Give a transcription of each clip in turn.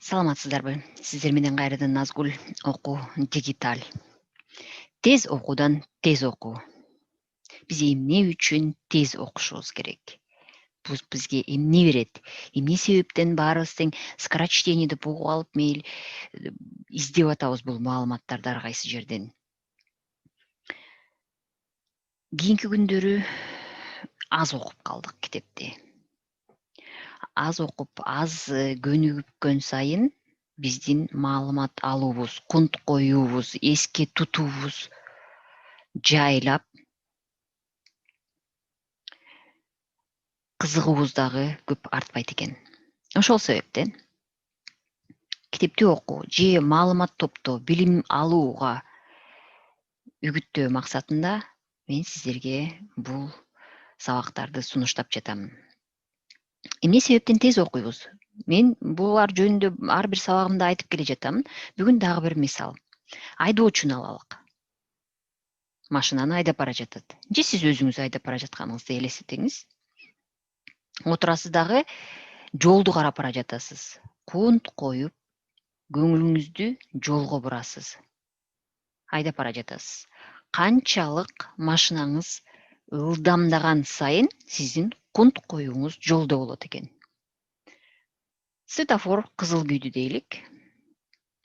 Саламатсыздарбы? Сиздер менен кайрадан Назгүл окуу дигиталь. Тез окуудан тез окуу. Биз эмне үчүн тез окушубуз керек? Бул бизге эмне берет? Эмне себептен баарыбыз тең скорочтение деп угуп алып мейли издеп атабыз бул маалыматтарды ар кайсы жерден. Кийинки күндөрү аз окуп калдык китепти. Аз окуп, аз көнүгүпкөн сайын биздин маалымат алуубуз, кунт коюубуз, эске тутуубуз жайлап, кызыгуубуз дагы көп артпайт экен. Ошол себептен китепти окуу же маалымат топтоо, билим алууга үгүттөө максатында мен сиздерге бул сабактарды сунуштап жатам. Эмне себептен тез окуйбуз? Мен булар жөнүндө ар бир сабагымда айтып келе жатам. Бүгүн дагы бир мисал. Айдоочуну алалык. Машинаны айдап бара жатат. Же сиз өзүңүз айдап бара жатканыңызды элестетиңиз. Отурасыз дагы жолду карап бара жатасыз. Кунт коюп, көңүлүңүздү жолго бурасыз. Айдап бара жатасыз. Канчалык машинаңыз ылдамдаган сайын сиздин кунт коюуңуз жолдо болот экен. Светофор кызыл күйдү дейлик.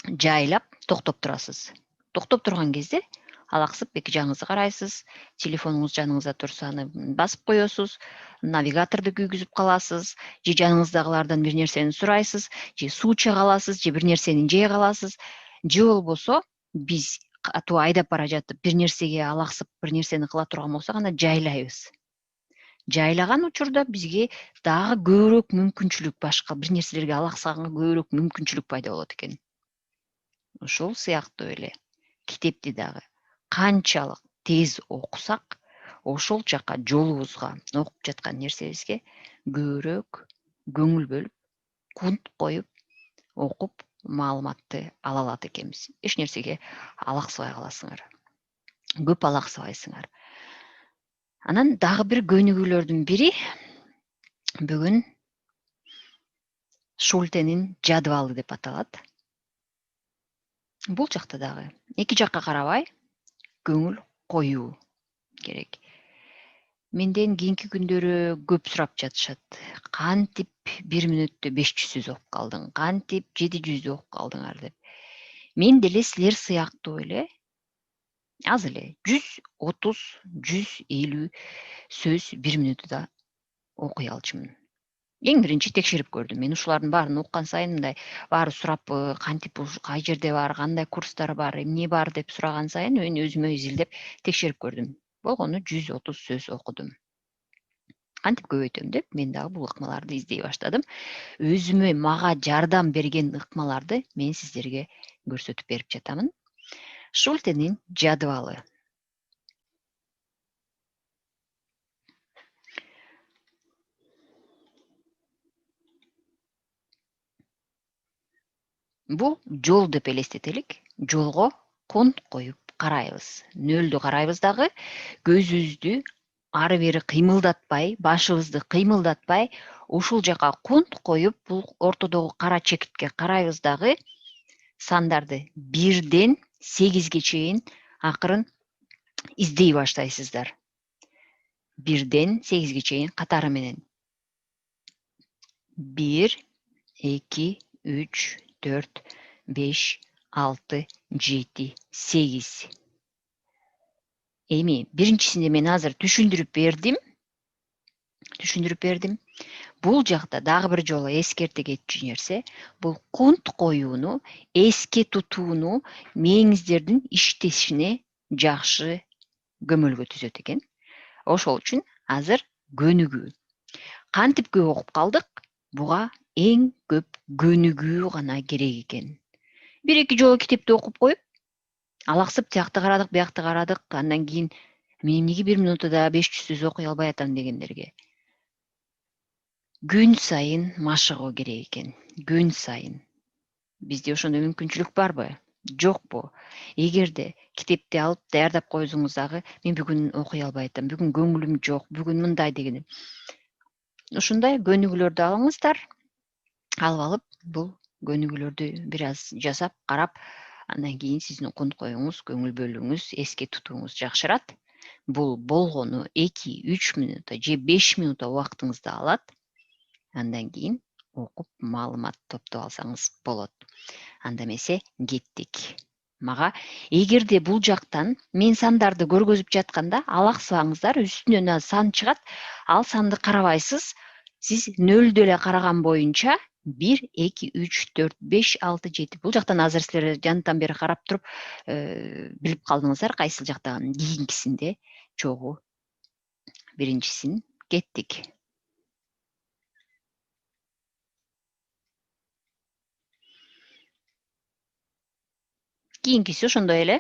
Жайлап токтоп турасыз. Токтоп турган кезде алаксып эки жагыңызды карайсыз, телефонуңуз жаныңызда турса аны басып коесуз, навигаторду күйгүзүп каласыз, же жаныңыздагылардан бир нерсени сурайсыз, же суу чыга аласыз, же бир нерсени жей каласыз, же болбосо биз катуу айдап бара жатып бир нерсеге алаксып бир нерсени кыла турган болсок анда жайлайбыз. Жайлаган учурда бизге дагы көбүрөөк мүмкүнчүлүк, башка бир нерселерге алаксаганга көбүрөөк мүмкүнчүлүк пайда болот экен. Ошол сыяктуу эле китепти дагы канчалык тез окусак, ошол жака жолубузга, окуп жаткан нерсебизге көбүрөөк көңүл бөлүп, кунт коюп, окуп, маалыматты ала алат экенбиз. Эч нерсеге алаксыбай каласыңар. Көп алаксыбайсыңар. Анан дагы бир көнүгүүлөрдүн бири бүгүн Шультенин жадвалы деп аталат. Бул жакта дагы эки жакка карабай көңүл коюу керек. Менден кийинки күндөрү көп сурап жатышат. Кантип 1 мүнөттө 500 сөз окуп калдың? Кантип 700 окуп калдыңар деп. Мен деле силер сыяктуу эле аз эле 130-150 сөз 1 мүнөттө окуй алчумун. Эң биринчи текшерип көрдүм. Мен ушулардын баарын окуган сайын мындай баары сурап, кантип кай жерде бар, кандай курстар бар, эмне бар деп сураган сайын мен өзүмө изилдеп текшерип көрдүм. Болгону 130 сөз окудум. Кантип көбөйтөм деп мен дагы бул ыкмаларды издей баштадым. Өзүмө мага жардам берген ыкмаларды мен сиздерге көрсөтүп берип жатамын. Шультенин жадвалы. Бул жол деп элестетелик. Жолго кунт коюп карайбыз. Нөлдү карайбыз дагы, көзүбүздү ары бери кыймылдатпай, башыбызды кыймылдатпай, ушул жака кунт коюп, бул ортодогу кара чекитке карайбыз дагы, сандарды 1ден 8ге чейин акырын издей баштайсыздар. 1ден 8ге чейин катары менен. 1, 2, 3, 4, 5, 6, 7, 8. Эми биринчисинде мен азыр түшүндүрүп бердим. Бул жакта дагы бир жолу эскерте кетчү нерсе, бул кунт коюуну, эске тутууну мээңиздердин иштешине жакшы көмөлгө түзөт экен. Ошол үчүн азыр көнүгүү. Кантип көп окуп калдык? Буга эң көп көнүгүү гана керек экен. Бир-эки жолу китепти окуп коюп, алаксып тиякты карадык, биякты карадык, андан кийин мен эмнеге 1 мүнөттө 500 сөз окуй албай атам дегендерге. Күн сайын машыгуу керек экен. Күн сайын. Бизде ошондой мүмкүнчүлүк барбы? Жокпу? Эгерде китепти алып даярдап койсоңуз дагы, мен бүгүн окуй албай атам, бүгүн көңүлүм жок, бүгүн мындай деген. Ушундай көнүгүүлөрдү алыңыздар. Алып бул көнүгүүлөрдү бир аз жасап карап, андан кийин сиздин конкоюңуз, көңүл бөлүүңүз, эске тутууңуз жакшырат. Бул болгону 2-3 мүнөт же 5 мүнөт убактыңызды алат. Андан кийин окуп маалымат топтоп алсаңыз болот. Анда эмесе кеттик. Мага эгерде бул жактан мен сандарды көргөзүп жатканда алаксыбаңыздар, үстүнөн сан чыгат, ал санды карабайсыз. Сиз нөлдү эле караган боюнча 1, 2, 3, 4, 5, 6, 7. Бул жактан азыр силер жанатан бери карап туруп билип калдыңыздар кайсыл жакта кийинкисинде чогуу. Биринчисин кеттик. Кийинкиси ошондой эле.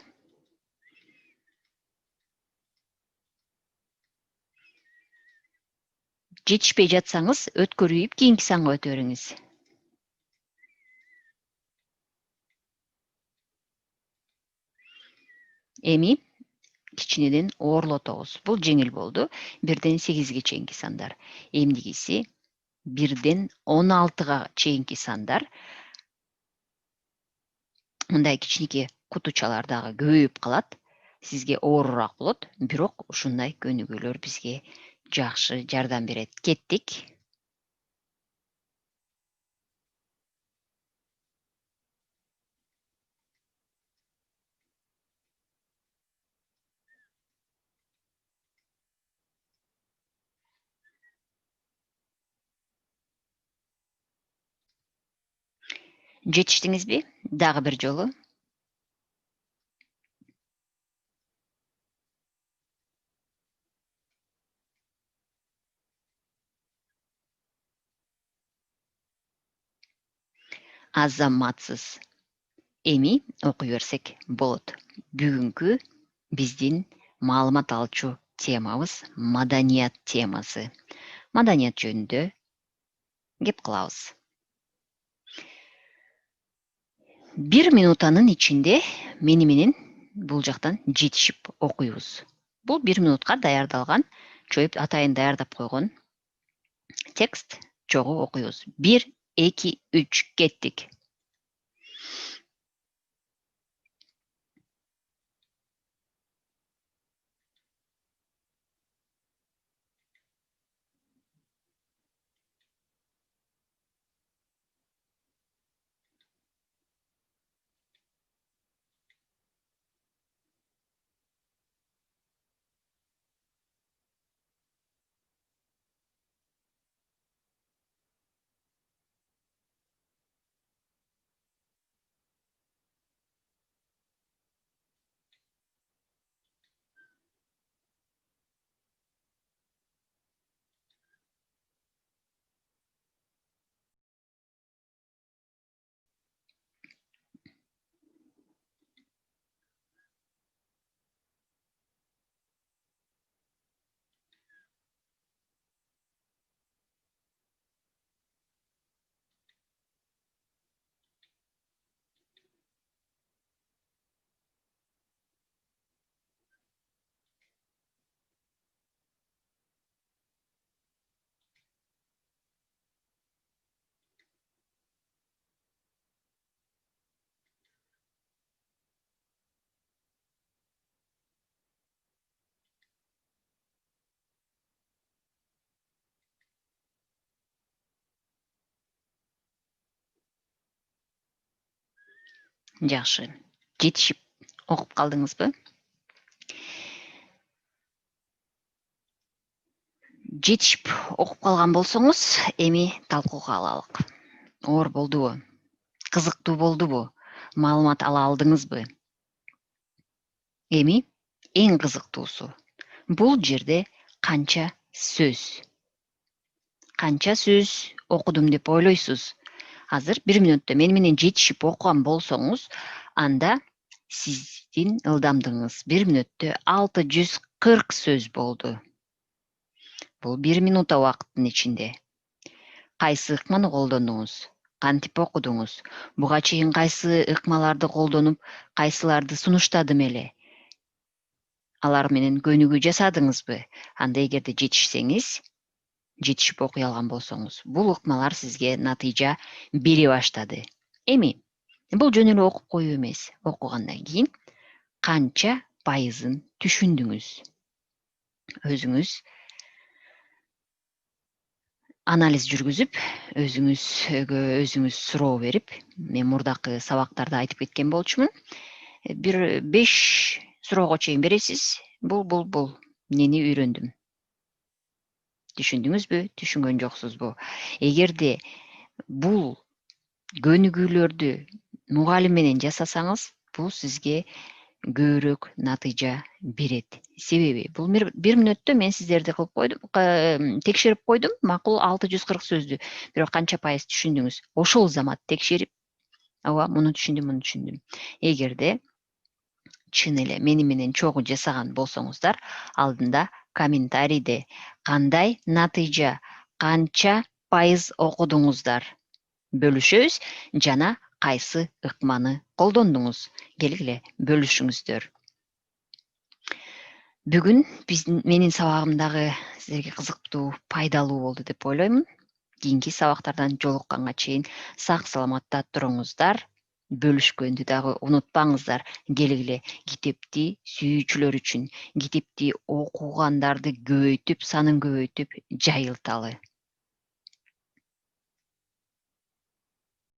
Жетишпей жатсаңыз өткөрүп кийинки санга өтө бериңиз. Эми кичинеден оорлотобуз. Бул жеңил болду. 1ден 8ге чейинки сандар. Эмдигиси 1ден 16га чейинки сандар. Мындай кичинекей кутучалар дагы көбөйүп калат. Сизге оорураак болот, бирок ушундай көнүгүүлөр бизге жакшы жардам берет. Кеттик. Жетиштиңизби? Дагы бир жолу. Азаматсыз. Эми окуй берсек болот. Бүгүнкү биздин маалымат алчу темабыз маданият темасы. Маданият жөнүндө кеп кылабыз. 1 минутанын ичинде мени менен бул жактан жетишип окуйбуз. Бул 1 минутка даярдалган, чоюп атайын даярдап койгон текст. Чогуу окуйбуз. 1, 2, 3 кеттик. Жакшы. Жетишип окуп калдыңызбы? Жетишип окуп калган болсоңуз, эми талкууга алалык. Оор болдубу? Кызыктуу болдубу? Маалымат ала алдыңызбы? Эми эң кызыктуусу. Бул жерде канча сөз? Канча сөз окудум деп ойлойсуз? Азыр 1 мүнөттө мени менен жетишип окуган болсоңуз, анда сиздин ылдамдыгыңыз 1 мүнөттө 640 сөз болду. Бул 1 минута убакыттын ичинде. Кайсы ыкманы колдондуңуз? Кантип окудуңуз? Буга чейин кайсы ыкмаларды колдонуп, кайсыларды сунуштадым эле? Алар менен көнүгүү жасадыңызбы? Анда эгерде жетишсеңиз, жетишип окуй алган болсоңуз, бул ыкмалар сизге натыйжа бере баштады. Эми бул жөн эле окуп коюу эмес. Окугандан кийин канча пайызын түшүндүңүз? Өзүңүз анализ жүргүзүп, өзүңүз суроо берип, мен мурдакы сабактарда айтып кеткен болчумун. Бир 5 суроого чейин бересиз. Бул. Эмнени үйрөндүм? Түшүндүңүзбү? Түшүнгөн жоксузбу? Эгерде бул көнүгүүлөрдү мугалим менен жасасаңыз, бул сизге көбүрөөк натыйжа берет. Себеби бул бир мүнөттө мен сиздерди кылып койдум, текшерип койдум. Макул 640 сөздү. Бирок канча пайыз түшүндүңүз? Ошол замат текшерип, ооба, муну түшүндүм. Эгерде чын эле мени менен чогуу жасаган болсоңуздар, алдында комментарийде кандай натыйжа, канча пайыз окудуңуздар бөлүшөбүз жана кайсы ыкманы колдондуңуз? Келгиле бөлүшүңүздөр. Бүгүн менин сабагым сиздерге кызыктуу, пайдалуу болду деп ойлоймун. Кийинки сабактардан жолукканга чейин сак саламатта туруңуздар. Бөлүшкөндү дагы унутпаңыздар. Келгиле китепти сүйүүчүлөр үчүн, китепти окугандарды көбөйтүп, санын көбөйтүп жайылталы.